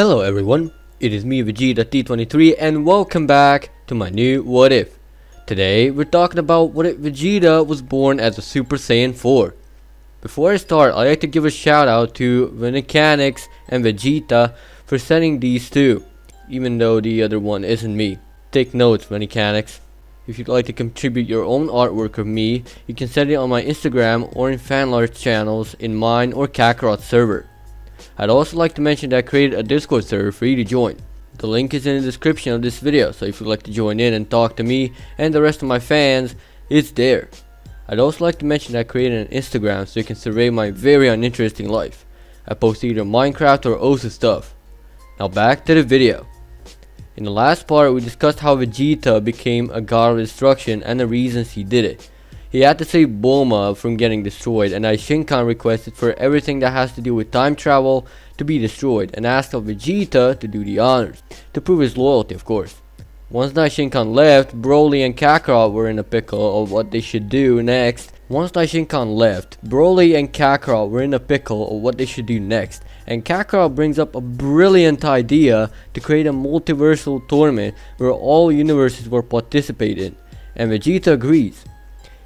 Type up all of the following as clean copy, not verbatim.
Hello everyone, it is me Vegeta T23 and welcome back to my new What If. Today we're talking about what if Vegeta was born as a Super Saiyan 4. Before I start, I'd like to give a shout out to Mechanics and Vegeta for sending these two, even though the other one isn't me. Take notes, Mechanics. If you'd like to contribute your own artwork of me, you can send it on my Instagram or in fanart channels in mine or Kakarot's server. I'd also like to mention that I created a Discord server for you to join. The link is in the description of this video, so if you'd like to join in and talk to me and the rest of my fans, it's there. I'd also like to mention that I created an Instagram so you can survey my very uninteresting life. I post either Minecraft or Osu stuff. Now back to the video. In the last part we discussed how Vegeta became a god of destruction and the reasons he did it. He had to save Bulma from getting destroyed, and Shinkan requested for everything that has to do with time travel to be destroyed and asked of Vegeta to do the honors, to prove his loyalty of course. Once Shinkan left, Broly and Kakarot were in a pickle of what they should do next. And Kakarot brings up a brilliant idea to create a multiversal tournament where all universes were participating, and Vegeta agrees.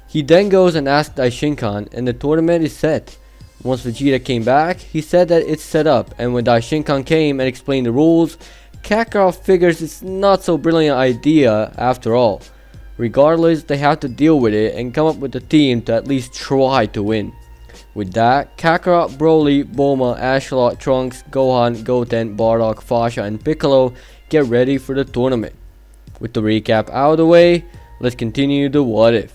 He then goes and asks Shinkan, and the tournament is set. Once Vegeta came back, he said that it's set up, and when Shinkan came and explained the rules, Kakarot figures it's not so brilliant idea after all. Regardless, they have to deal with it and come up with a team to at least try to win. With that, Kakarot, Broly, Bulma, Ashalot, Trunks, Gohan, Goten, Bardock, Fasha, and Piccolo get ready for the tournament. With the recap out of the way, let's continue the what if.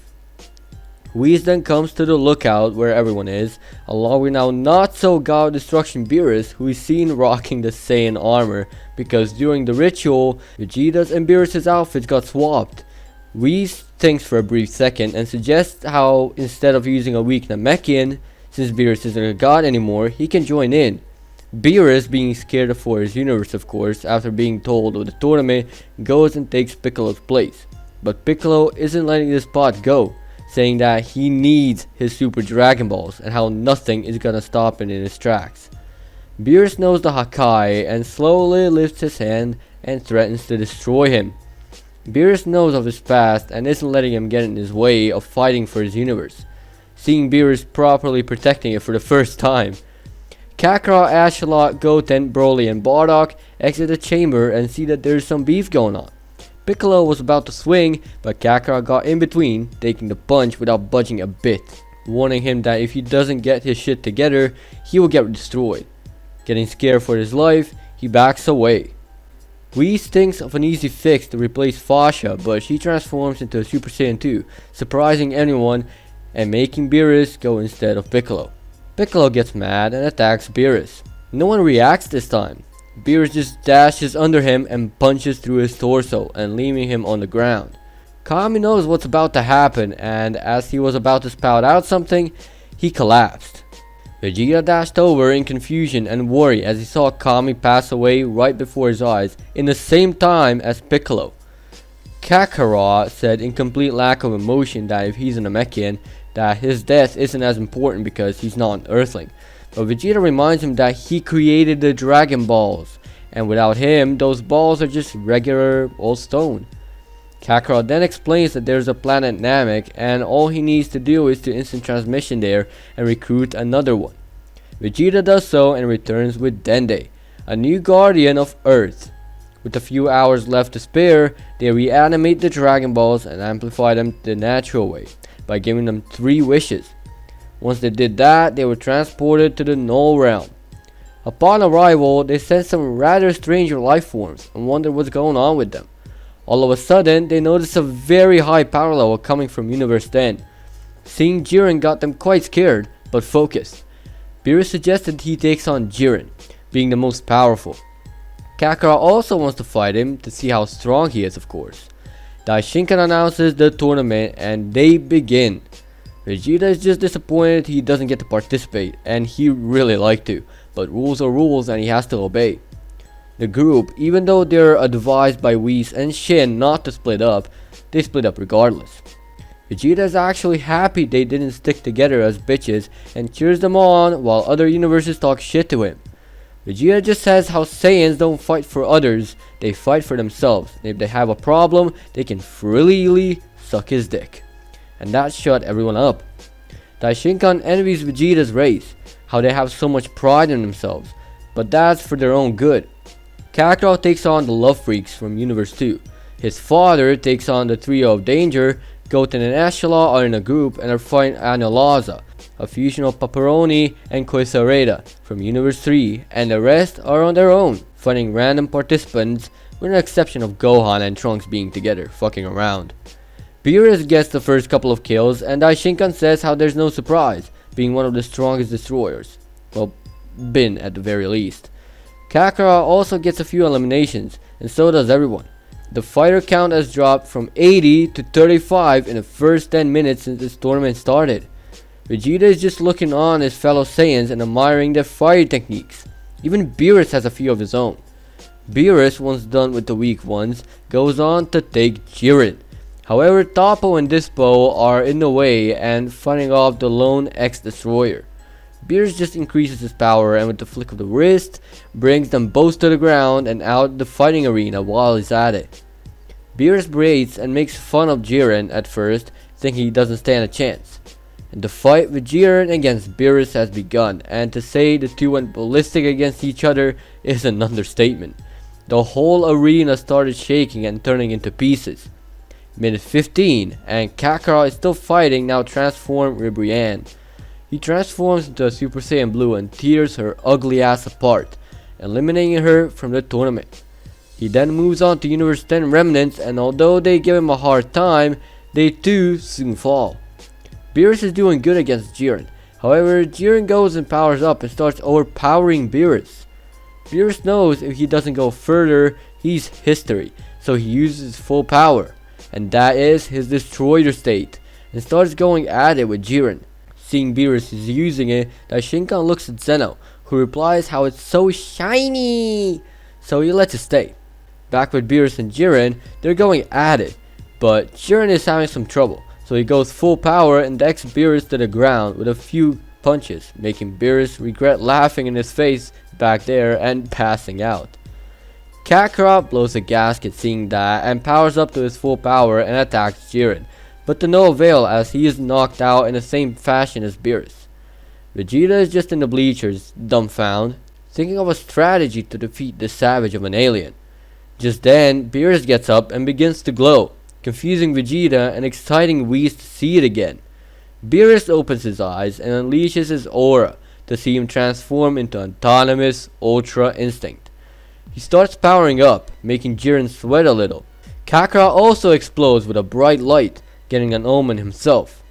Whis then comes to the lookout where everyone is, along with now not so god of destruction Beerus, who is seen rocking the Saiyan armor because during the ritual, Vegeta's and Beerus' outfits got swapped. Whis thinks for a brief second and suggests how instead of using a weak Namekian, since Beerus isn't a god anymore, he can join in. Beerus, being scared for his universe of course, after being told of the tournament, goes and takes Piccolo's place. But Piccolo isn't letting this spot go, saying that he needs his Super Dragon Balls and how nothing is gonna stop him in his tracks. Beerus knows the Hakai and slowly lifts his hand and threatens to destroy him. Beerus knows of his past and isn't letting him get in his way of fighting for his universe, seeing Beerus properly protecting it for the first time. Kakarot, Ashalot, Goten, Broly, and Bardock exit the chamber and see that there's some beef going on. Piccolo was about to swing, but Kakarot got in between, taking the punch without budging a bit, warning him that if he doesn't get his shit together, he will get destroyed. Getting scared for his life, he backs away. Whis thinks of an easy fix to replace Fasha, but she transforms into a Super Saiyan 2, surprising anyone and making Beerus go instead of Piccolo. Piccolo gets mad and attacks Beerus. No one reacts this time. Beerus just dashes under him and punches through his torso and leaving him on the ground. Kami knows what's about to happen, and as he was about to spout out something, he collapsed. Vegeta dashed over in confusion and worry as he saw Kami pass away right before his eyes in the same time as Piccolo. Kakarot said in complete lack of emotion that if he's a Namekian, that his death isn't as important because he's not an Earthling. But Vegeta reminds him that he created the Dragon Balls, and without him, those balls are just regular old stone. Kakarot then explains that there's a planet Namek, and all he needs to do is to instant transmission there and recruit another one. Vegeta does so and returns with Dende, a new guardian of Earth. With a few hours left to spare, they reanimate the Dragon Balls and amplify them the natural way, by giving them 3 wishes. Once they did that, they were transported to the Null Realm. Upon arrival, they sensed some rather strange life forms and wondered what's going on with them. All of a sudden, they noticed a very high power level coming from Universe 10. Seeing Jiren got them quite scared, but focused. Beerus suggested he takes on Jiren, being the most powerful. Kakarot also wants to fight him to see how strong he is of course. Shinkan announces the tournament and they begin. Vegeta is just disappointed he doesn't get to participate, and he really like to, but rules are rules and he has to obey. The group, even though they're advised by Whis and Shin not to split up, they split up regardless. Vegeta is actually happy they didn't stick together as bitches and cheers them on while other universes talk shit to him. Vegeta just says how Saiyans don't fight for others, they fight for themselves. And if they have a problem, they can freely suck his dick. And that shut everyone up. Daishinkan envies Vegeta's race, how they have so much pride in themselves, but that's for their own good. Kakarot takes on the Love Freaks from Universe 2. His father takes on the Trio of Danger. Goten and Ashla are in a group and are fighting Analaza, a fusion of Pepperoni and Koisareda from Universe 3, and the rest are on their own, fighting random participants with an exception of Gohan and Trunks being together, fucking around. Beerus gets the first couple of kills, and Daishinkan says how there's no surprise, being one of the strongest destroyers. Well, been at the very least. Kakarot also gets a few eliminations, and so does everyone. The fighter count has dropped from 80 to 35 in the first 10 minutes since this tournament started. Vegeta is just looking on his fellow Saiyans and admiring their fire techniques. Even Beerus has a few of his own. Beerus, once done with the weak ones, goes on to take Jiren. However, Toppo and Dispo are in the way and fighting off the lone X-Destroyer. Beerus just increases his power and with the flick of the wrist, brings them both to the ground and out the fighting arena while he's at it. Beerus berates and makes fun of Jiren at first, thinking he doesn't stand a chance. And the fight with Jiren against Beerus has begun, and to say the two went ballistic against each other is an understatement. The whole arena started shaking and turning into pieces. Minute 15, and Kakarot is still fighting, now transformed Ribrianne. He transforms into a Super Saiyan Blue and tears her ugly ass apart, eliminating her from the tournament. He then moves on to Universe 10 Remnants, and although they give him a hard time, they too soon fall. Beerus is doing good against Jiren. However, Jiren goes and powers up and starts overpowering Beerus. Beerus knows if he doesn't go further, he's history, so he uses full power, and that is his Destroyer state, and starts going at it with Jiren. Seeing Beerus is using it, Daishinkan looks at Zeno, who replies how it's so shiny, so he lets it stay. Back with Beerus and Jiren, they're going at it, but Jiren is having some trouble, so he goes full power and decks Beerus to the ground with a few punches, making Beerus regret laughing in his face back there and passing out. Kakarot blows a gasket seeing that and powers up to his full power and attacks Jiren, but to no avail as he is knocked out in the same fashion as Beerus. Vegeta is just in the bleachers, dumbfounded, thinking of a strategy to defeat this savage of an alien. Just then, Beerus gets up and begins to glow, confusing Vegeta and exciting Whis to see it again. Beerus opens his eyes and unleashes his aura to see him transform into autonomous Ultra Instinct. He starts powering up, making Jiren sweat a little. Kakarot also explodes with a bright light, getting an omen himself.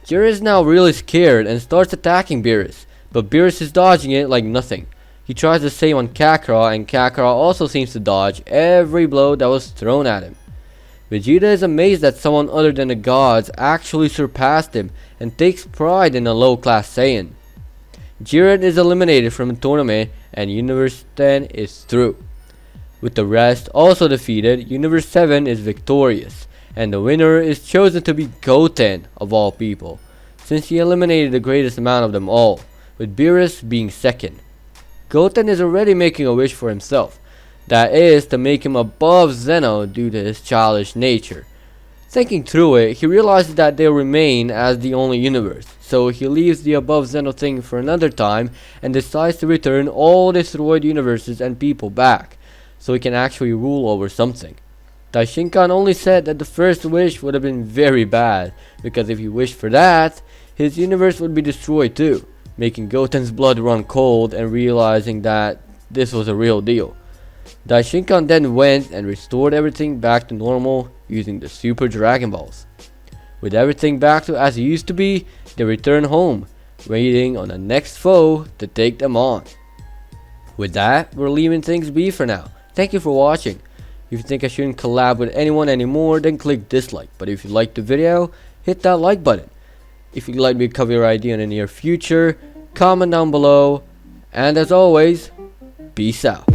Jiren is now really scared and starts attacking Beerus, but Beerus is dodging it like nothing. He tries the same on Kakarot, and Kakarot also seems to dodge every blow that was thrown at him. Vegeta is amazed that someone other than the gods actually surpassed him and takes pride in a low-class Saiyan. Jiren is eliminated from the tournament and Universe 10 is through. With the rest also defeated, Universe 7 is victorious, and the winner is chosen to be Goten of all people, since he eliminated the greatest amount of them all, with Beerus being second. Goten is already making a wish for himself, that is to make him above Zeno due to his childish nature. Thinking through it, he realizes that they'll remain as the only universe, so he leaves the above Zeno thing for another time and decides to return all destroyed universes and people back, so he can actually rule over something. Daishinkan only said that the first wish would have been very bad, because if he wished for that, his universe would be destroyed too, making Goten's blood run cold and realizing that this was a real deal. Daishinkan then went and restored everything back to normal using the Super Dragon Balls. With everything back to as it used to be, they return home, waiting on the next foe to take them on. With that, we're leaving things be for now. Thank you for watching. If you think I shouldn't collab with anyone anymore, then click dislike. But if you liked the video, hit that like button. If you'd like me to cover your idea in the near future, comment down below. And as always, peace out.